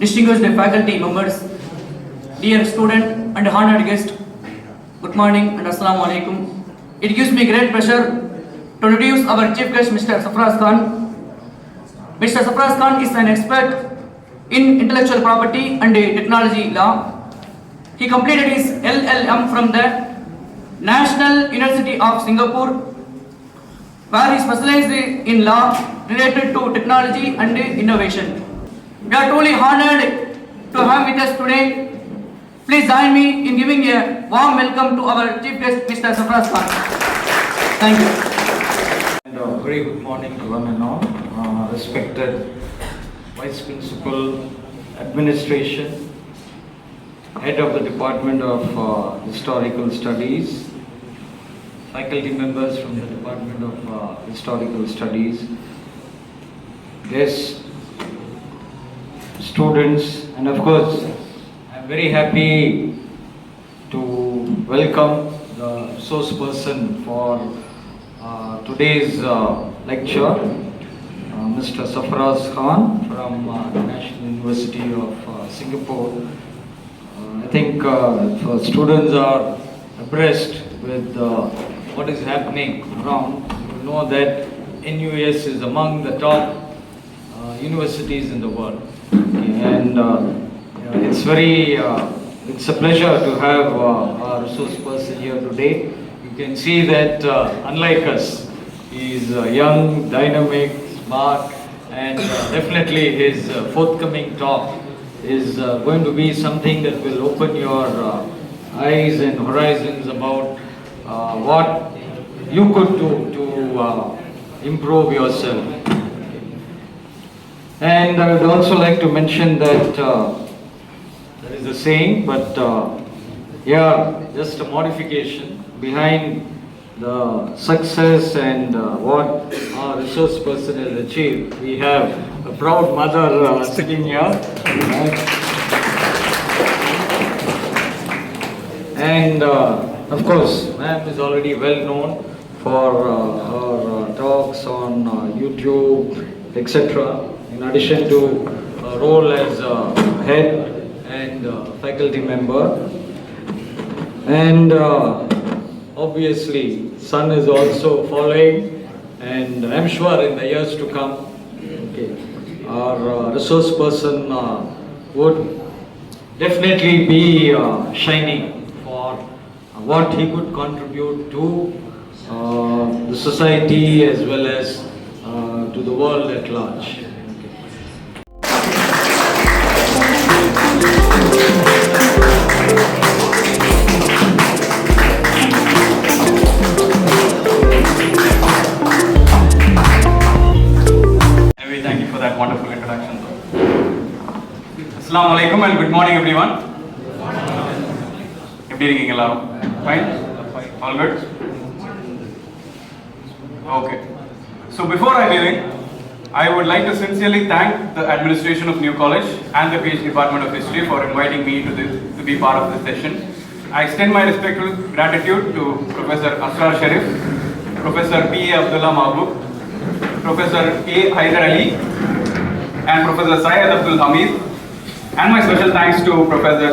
Distinguished faculty members, dear student and honored guest, good morning and assalamu alaikum. It gives me great pleasure to introduce our chief guest, Mr. Sarfaraz Khan. Mr. Sarfaraz Khan is an expert in intellectual property and technology law. He completed his LLM from the National University of Singapore, where he specialized in law related to technology and innovation. We are truly honored to have with us today. Please join me in giving a warm welcome to our chief guest, Mr. Sarfaraz Khan. Thank you. And very good morning to one and all. Respected Vice Principal, Administration, Head of the Department of Historical Studies, faculty members from the Department of Historical Studies, guests, students, and of course, I'm very happy to welcome the resource person for today's lecture, Mr. Sarfaraz Khan from the National University of Singapore. I think if students are abreast with what is happening around, you know that NUS is among the top universities in the world. And it's a pleasure to have our resource person here today. You can see that unlike us, he is young, dynamic, smart, and definitely his forthcoming talk is going to be something that will open your eyes and horizons about what you could do to improve yourself. And I would also like to mention that there is a saying, but just a modification behind the success and what our resource person has achieved. We have a proud mother sitting here. And of course, ma'am is already well known for her talks on YouTube, etc. In addition to a role as head and faculty member. And obviously, son is also following, and I'm sure in the years to come, our resource person would definitely be shining for what he could contribute to the society as well as to the world at large. Assalamu alaikum and good morning everyone. எப்படி இருக்கீங்க எல்லாரும்? Fine? All good? Okay. So before I begin, I would like to sincerely thank the administration of New College and the PhD Department of History for inviting me to be part of this session. I extend my respectful gratitude to Professor Asrar Sharif, Professor P.A. Abdullah Mahbub, Professor A. Haider Ali, and Professor Syed Abdul Hamid. And my special thanks to Professor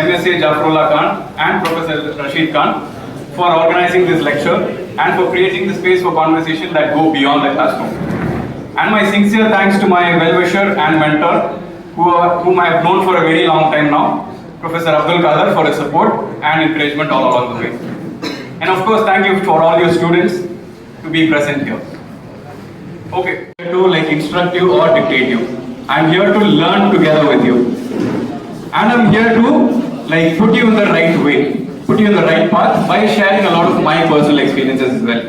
M.S.A. Jafarullah Khan and Professor Rashid Khan for organizing this lecture and for creating the space for conversation that go beyond the classroom. And my sincere thanks to my well-wisher and mentor, whom I have known for a very long time now, Professor Abdul Qadir, for his support and encouragement all along the way. And of course, thank you for all your students to be present here. Okay, to instruct you or dictate you. I'm here to learn together with you. And I'm here to put you in the right way, put you in the right path by sharing a lot of my personal experiences as well.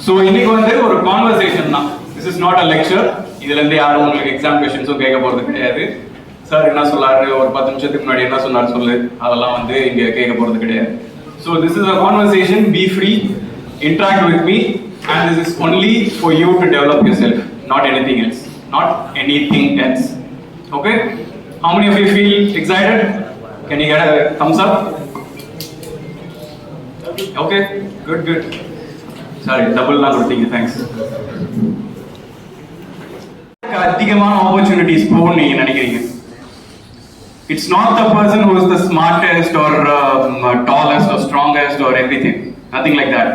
So, இன்னைக்கு வந்து ஒரு conversation தான். This is not a lecture. இதுல இருந்து யாரும் உங்களுக்கு exam questions கேட்க போறது கிடையாது. சார் என்ன சொல்லாரு, ஒரு 10 நிமிஷத்துக்கு முன்னாடி என்ன சொன்னாரு சொல்லு, அதெல்லாம் வந்து இங்க கேட்க போறது கிடையாது. So, this is a conversation. Be free, interact with me, and this is only for you to develop yourself, not anything else. Not anything else. Okay? How many of you feel excited? Can you get a thumbs up? Okay, good. Sorry, double la கொடுத்தீங்க, thanks. அதிகமான opportunities போன்னு நீங்க நினைக்கிறீங்க. It's not the person who is the smartest or tallest or strongest or everything. Nothing like that.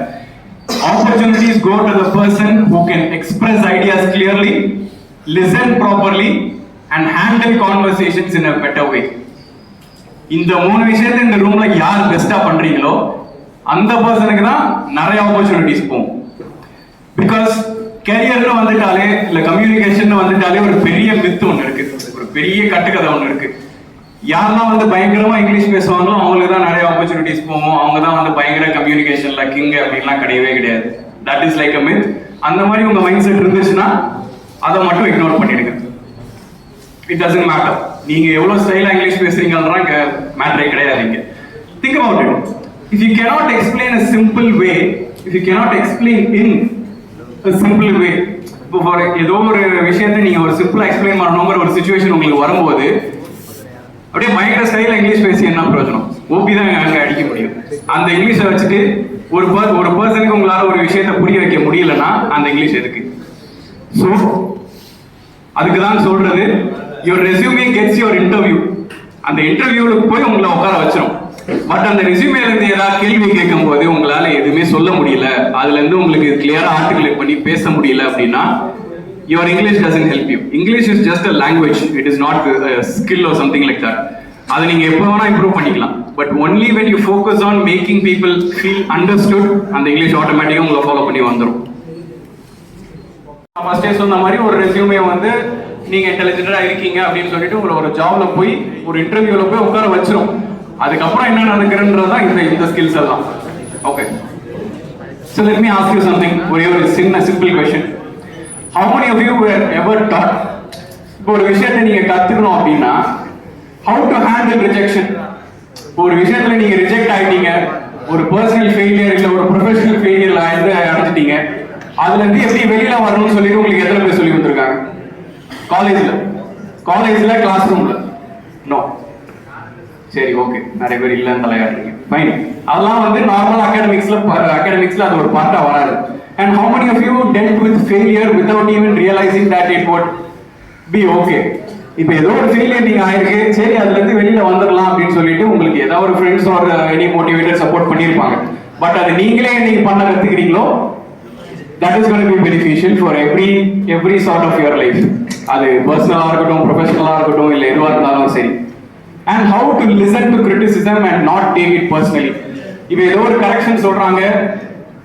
Opportunities go to the person who can express ideas clearly, listen properly, and handle conversations in a better way. இந்த மூணு விஷயத்தை இந்த ரூம்ல யார் பெஸ்டா பண்றீங்களோ அந்த பர்சனுக்கு தான் நிறைய ஆப்பர்ச்சுனிட்டிஸ் போகும். பிகாஸ் கெரியர்னு வந்துட்டாலே இல்ல கம்யூனிகேஷன் வந்துட்டாலே ஒரு பெரிய மித்து ஒன்று இருக்கு, ஒரு பெரிய கட்டுக்கதை ஒன்று இருக்கு. யாரெல்லாம் வந்து பயங்கரமா இங்கிலீஷ் பேசுவாங்களோ அவங்களுக்கு தான் நிறைய ஆப்பர்ச்சுனிட்டிஸ் போகும், அவங்க தான் வந்து பயங்கர கம்யூனிகேஷன்ல கிங் அப்படின்லாம் கிடையவே கிடையாது. That is like a myth. அந்த மாதிரி உங்க மைண்ட் செட் இருந்துச்சுன்னா அதை மட்டும் இக்னோர் பண்ணிடுங்க. It doesn't matter. நீங்க எவ்வளவு ஸ்டைலா இங்கிலீஷ் பேசுறீங்கன்றா இங்க மேட்டரே கிடையாது. இங்க think about it. If you cannot explain a simple way, if you cannot explain in a simple way, இப்போ ஃபார் ஏதோ ஒரு விஷயத்தை நீங்க ஒரு சிம்பிளா எக்ஸ்பிளைன் பண்ணணுங்கிற ஒரு சிச்சுவேஷன் உங்களுக்கு வரும்போது அப்படியே பயங்கர ஸ்டைல இங்கிலீஷ் பேசி என்ன பிரயோஜனம்? ஓபி தான் அங்க அடிக்க முடியும். அந்த இங்கிலீஷை வச்சுட்டு ஒரு பர்சனுக்கு உங்களால ஒரு விஷயத்தை புரிய வைக்க முடியலன்னா அந்த இங்கிலீஷ் எதுக்கு? ஸோ அதுக்கு தான் சொல்றது, your resume gets your interview. அந்த இன்டர்வியூலுக்கு போய் உங்களை உட்கார வச்சிரும். பட் அந்த ரெஸ்யூமேல இருந்து ஏதாவது கேள்வி கேட்கும் போது உங்களால எதுவுமே சொல்ல முடியல, அதுல இருந்து உங்களுக்கு கிளியரா ஆர்டிகுலேட் பண்ணி பேச முடியல அப்படின்னா your English doesn't help you. English is just a language. It is not a skill or something like that. அதை நீங்க எப்போ வேணா இம்ப்ரூவ் பண்ணிக்கலாம். But only when you focus on making people feel understood, அந்த இங்கிலீஷ் ஆட்டோமேட்டிக்கா உங்களை follow பண்ணி வந்துடும். ஃபர்ஸ்டே சொன்ன மாதிரி ஒரு ரெஸ்யூமே வந்து நீங்க இன்டெலிஜென்ட்டா இருக்கீங்க அப்படின்னு சொல்லிட்டு உங்களை ஒரு ஜாப்ல போய் ஒரு இன்டர்வியூல போய் உட்கார வச்சிரும். அதுக்கப்புறம் என்ன நடக்குதுன்றதுதான் இந்த ஸ்கில்ஸ் எல்லாம். Okay, so let me ask you something, ஒரே ஒரு simple question. How many of you were ever taught, இப்போ ஒரு விஷயத்தை நீங்க கத்துக்கணும் அப்படின்னா how to handle rejection? ஒரு விஷயத்துல நீங்க ரிஜெக்ட் ஆயிட்டீங்க, ஒரு பர்சனல் ஃபெயிலியர் இல்ல ஒரு ப்ரொஃபஷனல் ஃபெயிலியர்ல அடைஞ்சிட்டீங்க, அதுல இருந்து எப்படி வெளியில வரணும்னு சொல்லிட்டு உங்களுக்கு எத்தனை பேர் சொல்லி கொடுத்துருக்காங்க? காலேஜ்ல கிளாஸ் ரூம்ல? நோ. சரி, ஓகே, நிறைய பேர் இல்லைன்னு தலையாடுறீங்க. ஃபைன். அதெல்லாம் வந்து நார்மல் அகாடமிக்ஸ்ல அது ஒரு பார்ட்டா வராது. And how many of you dealt with failure without even realizing that it would be okay? இப்போ ஏதோ ஒரு ஃபெயிலியர் நீங்க ஆயிருக்கு, சரி அதுல இருந்து வெளியில வந்துடலாம் அப்படின்னு சொல்லிட்டு உங்களுக்கு ஏதாவது ஒரு ஃப்ரெண்ட்ஸ் ஒரு எனி மோட்டிவேட்டர் சப்போர்ட் பண்ணியிருப்பாங்க. பட் அது நீங்களே நீங்க பண்ண கத்துக்கிறீங்களோ, that is going to be beneficial for every sort of your life. அது பர்சனலா இருக்கட்டும், ப்ரொஃபஷனலா இருக்கட்டும், இல்ல எதுவா இருந்தாலும் சரி. And how to listen to criticism and not take it personally. இப்போ ஏதோ ஒரு கரெக்ஷன் சொல்றாங்க,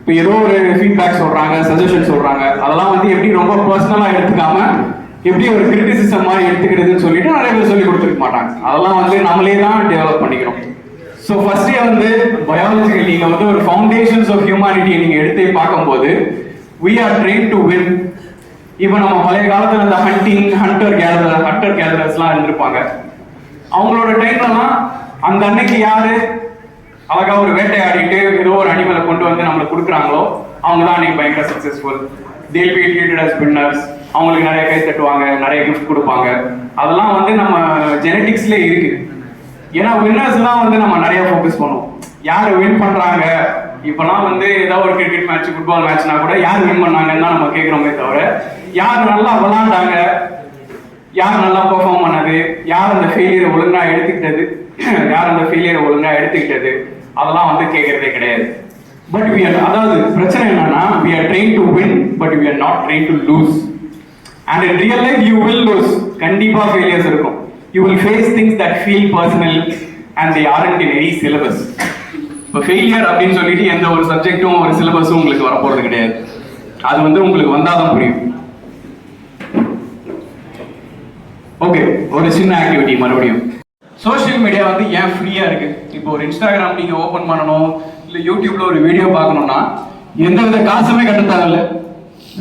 இப்போ ஏதோ ஒரு ஃபீட்பேக் சொல்றாங்க, சஜஷன் சொல்றாங்க, அதெல்லாம் வந்து எப்படி ரொம்ப பர்சனலா எடுத்துக்காம எப்படி ஒரு கிரிட்டிசிசம் மாதிரி எடுத்துக்கிறதுன்னு சொல்லிட்டு நிறைய பேர் சொல்லி கொடுத்துருக்க மாட்டாங்க. அதெல்லாம் வந்து நம்மளே தான் டெவலப் பண்ணிக்கணும். ஸோ ஃபர்ஸ்டே வந்து பயாலஜிக்கல் நீங்க வந்து ஒரு ஃபவுண்டேஷன்ஸ் ஆஃப் ஹியூமானிட்டியை நீங்க எடுத்து பார்க்கும்போது we are trained to win. இப்போ நம்ம பழைய காலத்துல இந்த ஹண்டர் கேதரர்ஸ்லாம் இருந்திருப்பாங்க. அவங்களோட டைம்லலாம் அந்த அன்னைக்கு யாரு அழகா ஒரு வேட்டையாடிட்டு ஏதோ ஒரு அனிமலை கொண்டு வந்து நம்மளுக்கு கொடுக்குறாங்களோ அவங்க தான் அன்னைக்கு பயங்கர successful. they'll be treated as winners. அவங்களுக்கு நிறைய கை தட்டுவாங்க, நிறைய கிஃப்ட் கொடுப்பாங்க. அதெல்லாம் வந்து நம்ம ஜெனட்டிக்ஸ்ல இருக்கு. ஏன்னா வின்னர்ஸ் தான் வந்து நம்ம நிறைய ஃபோக்கஸ் பண்ணுவோம். யார் வின் பண்றாங்க, இப்பெல்லாம் வந்து ஏதாவது ஒரு கிரிக்கெட் மேட்ச், ஃபுட்பால் மேட்ச்னா கூட யார் வின் பண்ணாங்கன்னு தான் நம்ம கேட்கிறோமே தவிர யார் நல்லா விளாண்டாங்க, யார் நல்லா பெர்ஃபார்ம் பண்ணது, யார் அந்த ஃபெயிலியரை ஒழுங்கா எடுத்துக்கிட்டது அதெல்லாம் வந்து கேட்கறதே கிடையாது. பட் அதாவது பிரச்சனை என்னன்னா we are trained to win but we are not trained to lose. And in real life you will lose. கண்டிப்பா ஃபெயிலியர்ஸ் இருக்கும். You will face things that feel personal and they aren't in any syllabus. இப்போ failure அப்படின்னு சொல்லிட்டு எந்த ஒரு சப்ஜெக்டும் ஒரு சிலபஸும் உங்களுக்கு வரப்போறது கிடையாது. அது வந்து உங்களுக்கு வந்தாதான் புரியும். ஓகே, ஒரு சின்ன ஆக்டிவிட்டி மறுபடியும். சோஷியல் மீடியா வந்து ஏன் ஃப்ரீயா இருக்கு? இப்போ ஒரு இன்ஸ்டாகிராம் நீங்க ஓபன் பண்ணணும், இல்ல யூடியூப்ல ஒரு வீடியோ பார்க்கணும்னா எந்த வித காசுமே கட்ட தேவையில்ல,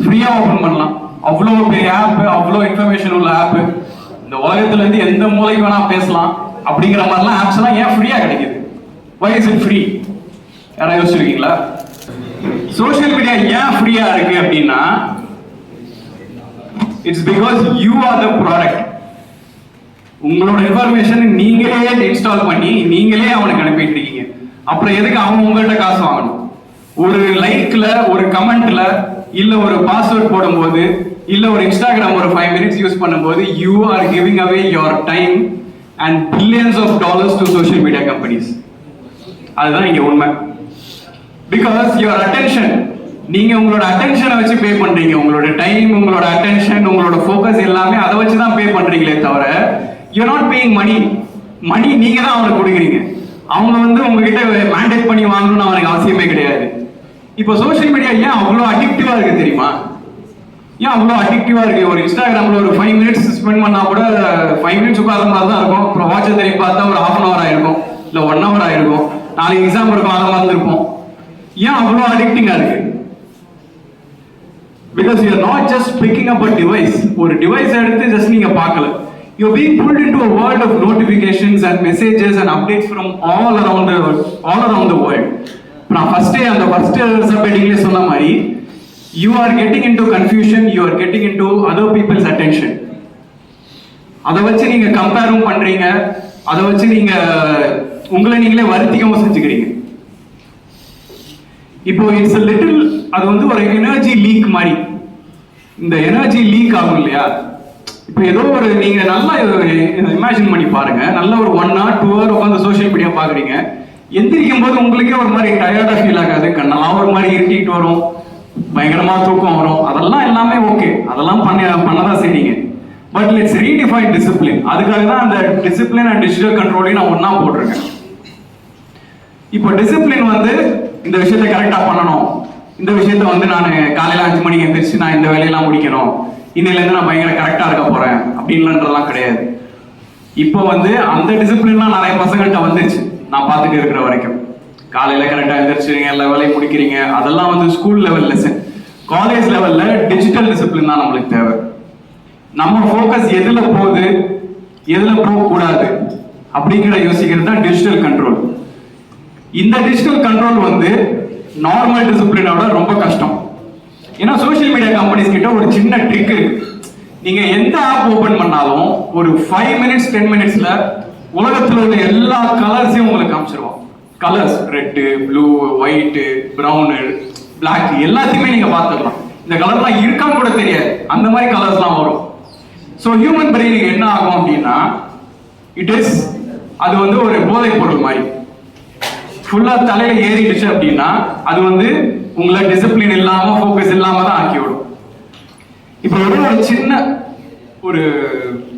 ஃப்ரீயா ஓபன் பண்ணலாம். அவ்வளோ பெரிய ஆப், அவ்வளோ இன்ஃபர்மேஷன் உள்ள ஆப், இந்த உலகத்துல இருந்து எந்த மூலைக்கு வேணா பேசலாம் அப்படிங்கிற மாதிரிலாம் ஆப்ஸ் எல்லாம் ஏன் ஃப்ரீயா கிடைக்குது? Why is it free? யாராவது யோசிச்சிருக்கீங்களா? சோஷியல் மீடியா ஏன் ஃப்ரீயா இருக்கு அப்படின்னா it's because you are the product. உங்களோட இன்ஃபர்மேஷன் நீங்களே இன்ஸ்டால் பண்ணி நீங்களே அவனுக்கு அனுப்பிட்டு இருக்கீங்க. அப்புறம் எதுக்கு அவன் உங்கள்கிட்ட காசு வாங்கணும்? ஒரு லைக்ல, ஒரு கமெண்ட்ல, இல்ல ஒரு பாஸ்வேர்ட் போடும்போது, இல்ல ஒரு இன்ஸ்டாகிராம் ஒரு 5 minutes யூஸ் பண்ணும்போது, you are giving away your time and billions of dollars to social media companies. அதுதான் இங்க உண்மை. பிகாஸ் யுவர் அட்டென்ஷன், நீங்க உங்களோட அட்டென்ஷனை வச்சு பே பண்றீங்க. உங்களோட டைம், உங்களோட அட்டென்ஷன், உங்களோட ஃபோக்கஸ் எல்லாமே அதை வச்சு தான் பே பண்றீங்களே தவிர யூ நாட் பேயிங் மணி. மணி நீங்க தான் அவனுக்கு கொடுக்குறீங்க. அவங்க வந்து உங்ககிட்ட மேண்டேட் பண்ணி வாங்கணும்னு அவனுக்கு அவசியமே கிடையாது. இப்போ சோஷியல் மீடியா ஏன் அவ்வளோ அடிக்டிவா இருக்கு தெரியுமா? ஏன் அவ்வளோ அடிக்டிவா இருக்கு? ஒரு இன்ஸ்டாகிராம்ல ஒரு 5 minutes ஸ்பெண்ட் பண்ணா கூட 5 minutes உட்கார்ற மாதிரி தான் இருக்கும். அப்புறம் வாட்சை திரும்பி பார்த்தா ஒரு 1/2 hour ஆயிருக்கும், இல்லை 1 hour ஆயிருக்கும். நாளைக்கு எக்ஸாம் இருக்கும், அதை மறந்துருப்போம். ஏன் அவ்வளோ அடிக்டிங்கா இருக்கு? Because you are not just picking up a device. ஒரு டிவைஸ் எடுத்து ஜஸ்ட் நீங்க பார்க்கல. You are being pulled into a world of notifications and messages and updates from all around the world. நான் ஃபர்ஸ்ட் சப்ஹெட்டிங்ல சொன்ன மாதிரி you are getting into confusion, you are getting into other people's attention. அதை வச்சு நீங்க கம்பேரும் பண்றீங்க, அதை வச்சு நீங்க உங்களை நீங்களே வருத்திக்கவும் செஞ்சுக்கிறீங்க. இப்போ இட்ஸ் a little, அது வந்து ஒரு எனர்ஜி லீக் மாதிரி. இந்த எனர்ஜி லீக் ஆகும் இல்லையா? இப்போ ஏதோ ஒரு நீங்க நல்லா இமேஜின் பண்ணி பாருங்க. நல்ல ஒரு 1 hour 2 hour உட்காந்து சோஷியல் மீடியா பாக்குறீங்க. எந்திரிக்கும் போது உங்களுக்கே ஒரு மாதிரி டயர்டா ஃபீல் ஆகாது? கண்ணெல்லாம் ஒரு மாதிரி இருட்டிட்டு வரும், பயங்கரமா தூக்கம் வரும். அதெல்லாம் எல்லாமே ஓகே, அதெல்லாம் பண்ணதான் செய்றீங்க. But let's redefine discipline. அதுக்காக தான் அந்த டிசிப்ளின் அண்ட் டிஜிட்டல் கண்ட்ரோலையும் நான் ஒண்ணா போட்டிருக்கேன். இப்போ டிசிப்ளின் வந்து இந்த விஷயத்தை கரெக்டா பண்ணணும், இந்த விஷயத்த வந்து நான் காலையில 5 மணிக்கு எந்திரிச்சு நான் இந்த வேலையெல்லாம் முடிக்கணும், இன்னிலேருந்து நான் பயங்கர கரெக்டா இருக்க போறேன் அப்படின்லாம் கிடையாது. இப்போ வந்து அந்த டிசிப்ளின்லாம் நிறைய பசங்கள்கிட்ட வந்துருச்சு நான் பார்த்துட்டு இருக்கிற வரைக்கும். காலையில கரெக்டா எந்திரிச்சுறீங்க, எல்லா வேலையும் முடிக்கிறீங்க, அதெல்லாம் வந்து ஸ்கூல் லெவல் லெசன். காலேஜ் லெவல்ல டிஜிட்டல் டிசிப்ளின் தான் நம்மளுக்கு தேவை. நம்ம ஃபோக்கஸ் எதுல போகுது, எதுல போகக்கூடாது அப்படிங்கிற யோசிக்கிறது தான் டிஜிட்டல் கண்ட்ரோல். இந்த டிஜிட்டல் கண்ட்ரோல் வந்து நார்மல் டிசிப்ளினோட ரொம்ப கஷ்டம். ஏன்னா சோஷியல் மீடியா கம்பெனிஸ் கிட்ட ஒரு சின்ன ட்ரிக் இருக்கு. நீங்க எந்த ஆப் ஓபன் பண்ணாலும் ஒரு 5 minutes 10 minutesல உலகத்துல உள்ள எல்லா கலர்ஸையும் உங்களுக்கு காமிச்சிருவோம். Colours red, blue, white, brown, black எல்லாத்தையுமே நீங்க பார்த்துக்கலாம். இந்த கலர்லாம் இருக்கான்னு கூட தெரியாது, அந்த மாதிரி கலர்ஸ்லாம் வரும். ஸோ ஹியூமன் பிரெயினுக்கு என்ன ஆகும் அப்படின்னா, அது வந்து ஒரு போதைப் பொருள் மாதிரி ஃபுல்லா தலையில ஏறிடுச்சு அப்படின்னா அது வந்து உங்களை டிசிப்ளின் இல்லாம ஃபோக்கஸ் இல்லாம தான் ஆக்கி விடும். இப்போ ஒரு சின்ன ஒரு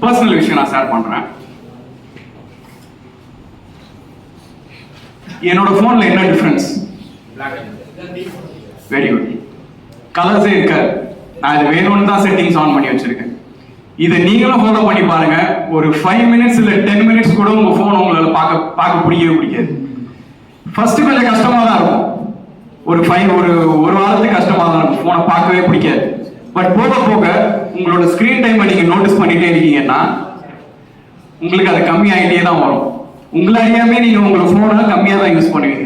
பர்சனல் விஷயம் நான் ஷேர் பண்றேன். என்னோட போன்ல என்ன டிஃபரன்ஸ்? Very good. கலர்ஸே இருக்காது. நான் இது வேணும்னு தான் செட்டிங்ஸ் ஆன் பண்ணி வச்சிருக்கேன். இதை நீங்களும் ஃபாலோ பண்ணி பாருங்க. ஒரு 5 minutes இல்ல 10 minutes கூட உங்க போன் உங்களால பார்க்க பிடிக்காது. ஃபர்ஸ்ட் கொஞ்சம் கஷ்டமா தான் இருக்கும். ஒரு வாரத்துக்கு கஷ்டமா தான் இருக்கும், போனை பார்க்கவே பிடிக்காது. பட் போக போக உங்களோட ஸ்கிரீன் டைமை நீங்க நோட்டீஸ் பண்ணிட்டே இருக்கீங்கன்னா உங்களுக்கு அது கம்மி ஆகிட்டே தான் வரும். உங்களை அறியாமே நீங்க உங்களோட போனை கம்மியா தான் யூஸ் பண்ணுவீங்க.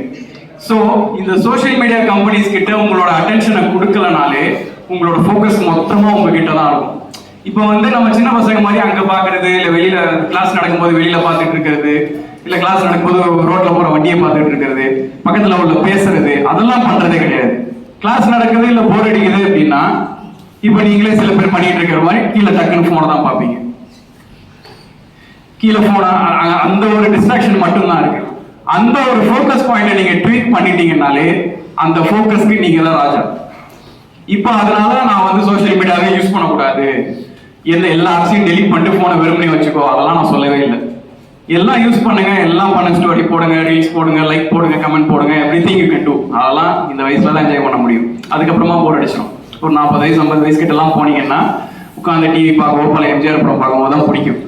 ஸோ இந்த சோஷியல் மீடியா கம்பெனிஸ் கிட்ட உங்களோட அட்டென்ஷனை கொடுக்கலனாலே உங்களோட ஃபோக்கஸ் மொத்தமா உங்ககிட்ட தான் இருக்கும். இப்போ வந்து நம்ம சின்ன பசங்க மாதிரி அங்க பாக்குறது, இல்ல வெளியில கிளாஸ் நடக்கும்போது வெளியில பார்த்துட்டு இருக்கிறது, இல்ல கிளாஸ் நடக்கும்போது ரோட்ல போற வண்டியை பார்த்துட்டு இருக்கிறது, பக்கத்துல உள்ள பேசுறது, அதெல்லாம் பண்றதே கிடையாது. கிளாஸ் நடக்குது இல்ல போர் அடிக்குது அப்படின்னா இப்ப நீங்களே சில பேர் பண்ணிட்டு இருக்கிற மாதிரி கீழே டக்குன்னு போனை தான் பார்ப்பீங்க. கீழே போனா அந்த ஒரு டிஸ்ட்ராக்ஷன் மட்டும்தான் இருக்கு. அந்த ஒரு ஃபோக்கஸ் பாயிண்ட நீங்க ட்வீட் பண்ணிட்டீங்கன்னாலே அந்த ஃபோக்கஸ்க்கு நீங்க தான் ராஜா. இப்போ அதனால நான் வந்து சோஷியல் மீடியாவே யூஸ் பண்ணக்கூடாது, எல்லா ஆப்ஸையும் டெலிட் பண்ணிட்டு போனை வெறுமனே வச்சுக்கோ, அதெல்லாம் நான் சொல்லவே இல்லை. எல்லாம் யூஸ் பண்ணுங்க, எல்லாம் பண்ண ஸ்டோரி போடுங்க, ரீல்ஸ் போடுங்க, லைக் போடுங்க, கமெண்ட் போடுங்க, எவ்ரிதிங் யூ கேன் டு. அதெல்லாம் இந்த வயசுல தான் என்ஜாய் பண்ண முடியும். அதுக்கப்புறமா போர் அடிச்சிடும். ஒரு 40 வயசு 50 வயசு கிட்ட எல்லாம் போனீங்கன்னா உட்காந்து டிவி பார்க்கவோ பல எம்ஜிஆர் படம் பார்க்கவும் தான் பிடிக்கும்.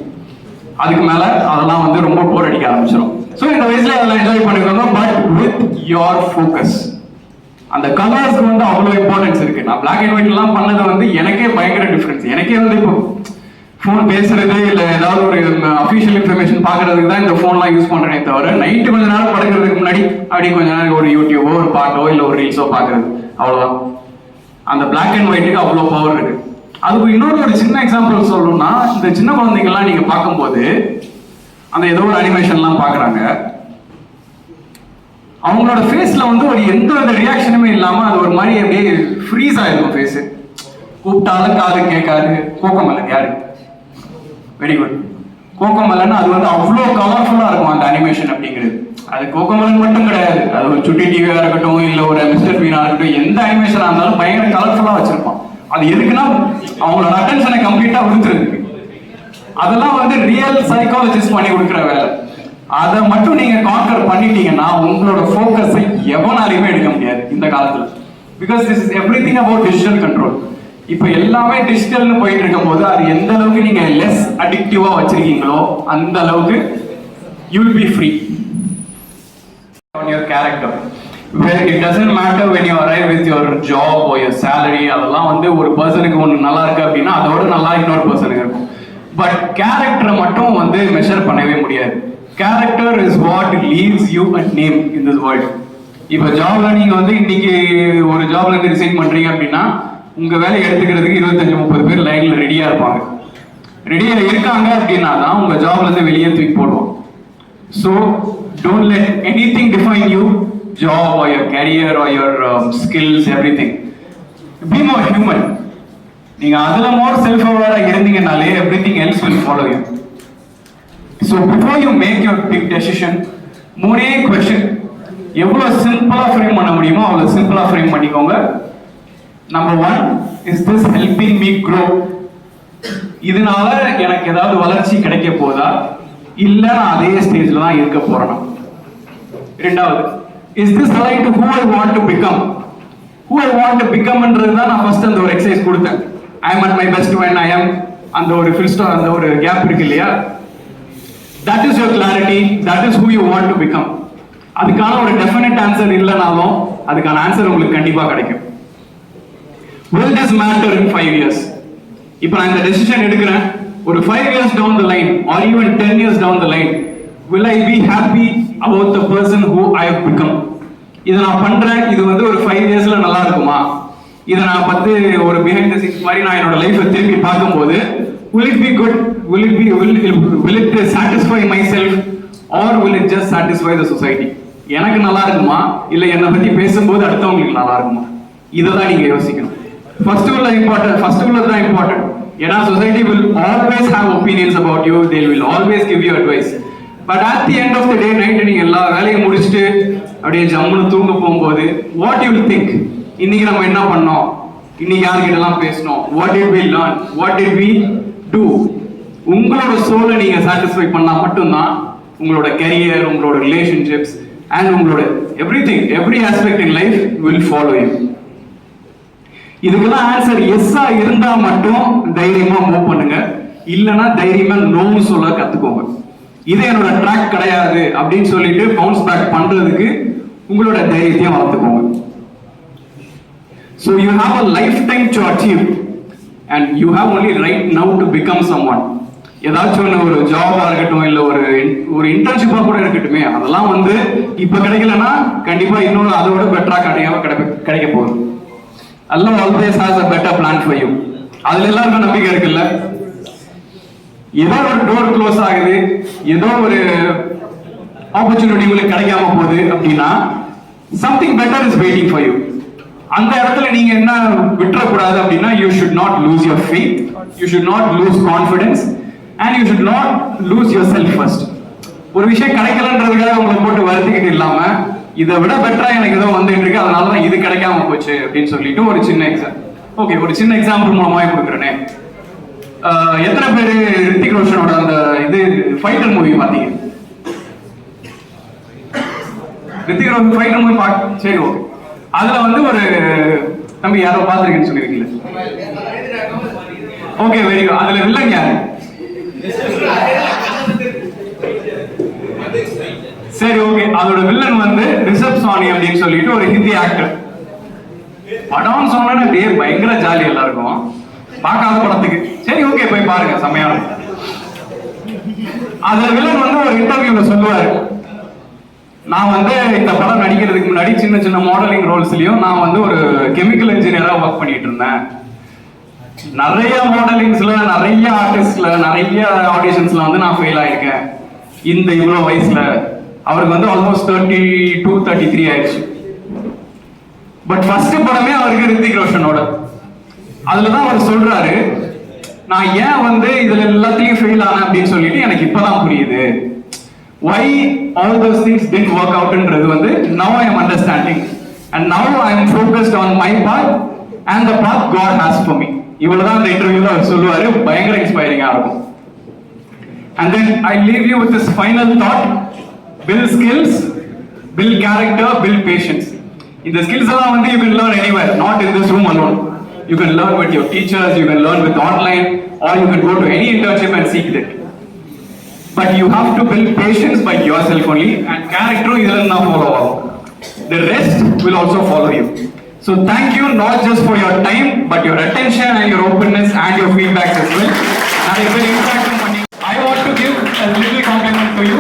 அதுக்கு மேல அதெல்லாம் வந்து ரொம்ப போர் அடிக்க ஆரம்பிச்சிடும். ஸோ இந்த வயசுல அதெல்லாம் என்ஜாய் பண்ணிக்கோங்க, பட் வித் யோர் ஃபோக்கஸ். அந்த கலர்ஸ்க்கு வந்து அவ்வளோ இம்பார்ட்டன்ஸ் இருக்கு. நான் பிளாக் அண்ட் ஒயிட் எல்லாம் பண்ணது வந்து எனக்கே பயங்கர டிஃபரன்ஸ். எனக்கே வந்து இப்போ ஃபோன் பேசுறது இல்லை ஏதாவது ஒரு அஃபிஷியல் இன்ஃபர்மேஷன் பார்க்கறதுக்கு தான் இந்த ஃபோன்லாம் யூஸ் பண்றேனே தவிர நைட்டு கொஞ்ச நேரம் படுக்கிறதுக்கு முன்னாடி அப்படி கொஞ்ச நேரம் ஒரு யூடியூபோ ஒரு பாட்டோ இல்லை ஒரு ரீல்ஸோ பார்க்கறது, அவ்வளோதான். அந்த பிளாக் அண்ட் ஒயிட்டுக்கு அவ்வளோ பவர் இருக்கு. அதுக்கு ஒரு சின்ன எக்ஸாம்பிள் சொல்லணும்னா, இந்த சின்ன குழந்தைங்கள்லாம் நீங்க பார்க்கும்போது அந்த ஏதோ ஒரு அனிமேஷன்லாம் பார்க்குறாங்க, அவங்களோட ஃபேஸ்ல வந்து ஒரு எந்த வித ரியாக்ஷனுமே இல்லாம அது ஒரு மாதிரி அப்படியே ஃப்ரீஸ் ஆயிருக்கும் ஃபேஸ். கூப்பிட்டாலும் காது கேட்காது. கோகோமெலன் யாரு? Very good. கோகோமெலன் அது வந்து அவ்வளோ கலர்ஃபுல்லா இருக்கும் அந்த அனிமேஷன் அப்படிங்கிறது. அது கோகோமெலன் மட்டும் கிடையாது, அது ஒரு சுட்டி டிவியா இருக்கட்டும், இல்ல ஒரு மிஸ்டர் பீனா இருக்கட்டும், எந்த அனிமேஷனா இருந்தாலும் பயங்கர கலர்ஃபுல்லா வச்சிருப்பான். அது எதுக்குன்னா அவங்களோட அட்டென்ஷனை கம்ப்ளீட்டா உறுத்துறதுக்கு. அதெல்லாம் வந்து ரியல் சைக்காலஜிஸ்ட் பண்ணி கொடுக்குற வேலை. அதை மட்டும் நீங்க கான்கர் பண்ணிட்டீங்கன்னா உங்களோட ஃபோக்கஸை எவனாலையுமே எடுக்க முடியாது இந்த காலத்துல. Because this is everything about digital control. இப்போ எல்லாமே டிஜிட்டல்னு போயிட்டு இருக்கும் போது அது எந்த அளவுக்கு நீங்க லெஸ் அடிக்டிவா வச்சிருக்கீங்களோ அந்த அளவுக்கு you will be free on your character. Where it doesn't matter when you arrive with your job or your salary. அதெல்லாம் வந்து ஒரு பர்சனுக்கு ஒன்று நல்லா இருக்கு அப்படின்னா அதோட நல்லா இன்னொரு பர்சனுக்கு இருக்கும். பட் கேரக்டரை மட்டும் வந்து மெஷர் பண்ணவே முடியாது. Character is what leaves you a name in this world. இப்போ ஜாப்ல நீங்க வந்து இன்னைக்கு ஒரு ஜாப்ல இருந்து ரிசைன் பண்றீங்க அப்படின்னா உங்க வேலையை எடுத்துக்கிறதுக்கு 25-30 பேர் லைன்ல ரெடியா இருப்பாங்க. ரெடியா இருக்காங்க அப்படின்னா தான் உங்க ஜாப்ல இருந்து வெளியே தூக்கி போடுவோம். So don't let anything define you, job or your career or your skills, everything. Be more human. நீங்க அதுல more self-aware இருந்தீங்கனாலே everything else will follow you. So before you make your big decision, மூணே question. எவ்வளவு சிம்பிளா frame பண்ண முடியுமோ அவ்வளவு சிம்பிளா frame பண்ணிக்கோங்க. Number 1, is this helping me grow? இதனால எனக்கு ஏதாவது வளர்ச்சி கிடைக்க போதா, இல்ல நான் அதே ஸ்டேஜ்ல தான் இருக்க போறேனா? ரெண்டாவது, is this aligned to who I want to become? Who I want to become என்றது தான் நான் ஃபர்ஸ்ட் அந்த ஒரு எக்ஸசைஸ் கொடுத்தேன். I am at my best when I am, அந்த ஒரு ஃபில் ஸ்டார், அந்த ஒரு கேப் இருக்கு இல்லையா? That is your clarity, that is who you want to become. அதுக்கான ஒரு டெஃபினட் ஆன்சர் இல்லைனாலும் அதுக்கான ஆன்சர் உங்களுக்கு கண்டிப்பா கிடைக்கும். Will this matter in 5 years? இப்போ நான் இந்த டெசிஷன் எடுக்கிறேன், ஒரு 5 years down the line or even 10 years down the line, will I be happy about the person who I have become? இதை நான் பண்றேன், இது வந்து ஒரு 5 yearsல நல்லா இருக்குமா? இதை நான் பார்த்து ஒரு பிஹைண்ட் தி சீன்ஸ் மாதிரி நான் என்னோட லைஃபை திரும்பி பார்க்கும்போது will it be good? Will it satisfy myself or will it just satisfy the society? எனக்கு நல்லா இருக்குமா இல்ல என்னை பத்தி பேசும்போது அடுத்தவங்களுக்கு நல்லா இருக்குமா? இதை தான் நீங்க யோசிக்கணும். ஃபர்ஸ்ட் உள்ள தான் இம்பார்ட்டன்ட். ஏன்னா society will always have opinions about you, they will always give you advice. But at the end of the day, night நீங்க எல்லா வேலையும் முடிச்சுட்டு அப்படியே ஜம்முன்னு தூங்க போகும்போது what you will think? இன்னைக்கு நம்ம என்ன பண்ணோம், இன்னைக்கு யார்கிட்ட எல்லாம் பேசணும், what did we learn, what did we do? உங்களோட சோலை நீங்க சாட்டிஸ்ஃபை பண்ணா மட்டும்தான் உங்களோட கரியர், உங்களோட ரிலேஷன்ஷிப்ஸ் அண்ட் உங்களோட everything, every aspect in life will follow you. இதுக்கெல்லாம் ஆன்சர் எஸ்ஸா இருந்தா மட்டும் தைரியமா மூவ் பண்ணுங்க, இல்லைன்னா தைரியமா நோன்னு சொல்ல கத்துக்கோங்க. இது என்னோட ட்ராக் கிடையாது அப்படின்னு சொல்லிட்டு பவுன்ஸ் பேக் பண்றதுக்கு உங்களோட தைரியத்தையும் வளர்த்துக்கோங்க. So you have a lifetime to achieve and you have only right now to become someone. ஏதாச்சும் ஒரு ஜாபா இருக்கட்டும், இல்ல ஒரு இன்டர்ன்ஷிப்பா கூட இருக்கட்டுமே, அதெல்லாம் வந்து இப்ப கிடைக்கலன்னா கண்டிப்பா இன்னொரு அதோட பெட்டரா கிடைக்க போகுது. Allah always has a better plan for you. அதுல எல்லாருக்கும் நம்பிக்கை இருக்குல்ல? ஏதோ ஒரு டோர் க்ளோஸ் ஆகுது, ஏதோ ஒரு ஆப்பர்ச்சுனிட்டி உங்களுக்கு கிடைக்காம போகுது அப்படின்னா something better is waiting for you. அந்த இடத்துல நீங்க என்ன விட்டுறக்கூடாது அப்படின்னா you should not lose your faith, you should not lose confidence and you should not lose yourself first. ஒரு விஷயம் கிடைக்கலன்றதுக்காக உங்களை போட்டு வருத்திக்கிட்டு இல்லாம இதை விட பெட்டரா எனக்கு ஏதோ வந்துட்டு இருக்கு, அதனாலதான் இது கிடைக்காம போச்சு அப்படின்னு சொல்லிட்டு ஒரு சின்ன எக்ஸாம்பிள் மூலமா கொடுக்குறேனே. எத்தனை பேரு ரித்திக் ரோஷனோட அந்த இது ஃபைட்டர் மூவி பாத்தீங்க? ரித்திக் ரோஷன் ஃபைட்டர் மூவி சரி, ஓகே. அதுல வந்து ஒரு தம்பி யாரோ பாத்துருக்கேன்னு சொல்லிருக்கீங்க. Okay, very good. அதுல வில்லன் யாரு? சரி, ஓகே. அதோட வில்லன் வந்து ரிஷப் சானி அப்படின்னு சொல்லிட்டு ஒரு ஹிந்தி ஆக்டர். படம் சொன்னா அப்படியே பயங்கர ஜாலி எல்லாருக்கும். பார்க்காத படத்துக்கு சரி, ஓகே, போய் பாருங்க, செமையான. அதுல வில்லன் வந்து ஒரு இன்டர்வியூல சொல்லுவாரு, நான் வந்து இந்த படம் நடிக்கிறதுக்கு முன்னாடி சின்ன சின்ன மாடலிங் ரோல்ஸ்லயும் நான் வந்து ஒரு கெமிக்கல் இன்ஜினியரா ஒர்க் பண்ணிட்டு இருந்தேன். நிறைய மாடலிங்ஸ்ல, நிறைய ஆர்டிஸ்ட்ல, நிறைய ஆடிஷன்ஸ்ல வந்து நான் ஃபெயில் ஆயிருக்கேன். இந்த இவ்வளோ வயசுல அவருக்கு வந்து ஆல்மோஸ்ட் 32, 33 ஆயிடுச்சு. பட் ஃபர்ஸ்ட் படமே அவருக்கு ரித்திக் ரோஷனோட. அதுலதான் அவர் சொல்றாரு, நான் ஏன் வந்து இதுல எல்லாத்தையும் ஃபெயில் ஆனேன் அப்படின்னு சொல்லிட்டு எனக்கு இப்பதான் புரியுது. Why all those things didn't work out ன்றது வந்து now I am understanding and now I am focused on my path and the path God has for me. இவ்வளவுதான் அந்த இன்டர்வியூல அவர் சொல்லுவாரு. பயங்கர இன்ஸ்பைரிங்கா இருக்கும். And then I leave you with this final thought: build skills, build character, build patience. இந்த skills எல்லாம் வந்து you can learn anywhere, not in this room alone. You can learn with your teachers, you can learn with online, or you can go to any internship and seek that. But you have to build patience by yourself only, and character idella follow up. The rest will also follow you. So thank you not just for your time, but your attention and your openness and your feedback as well. And it's very interactive money. I want to give a little compliment to you.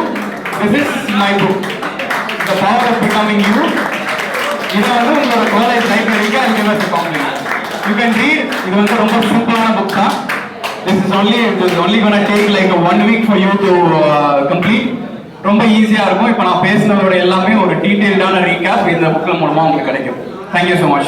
This is my book, The Power of Becoming You. இது வந்து உங்களோட college லைப்ரரிக்கு I'll give us a compliment. You can read. இது வந்து ரொம்ப சிம்பிளான book தான். This is only gonna take like a 1 week for you to complete. ரொம்ப ஈஸியா இருக்கும். இப்போ நான் பேசினதோட எல்லாமே ஒரு டீடைல்டான ரீகேப் இந்த புக் மூலமா உங்களுக்கு கிடைக்கும். Thank you so much.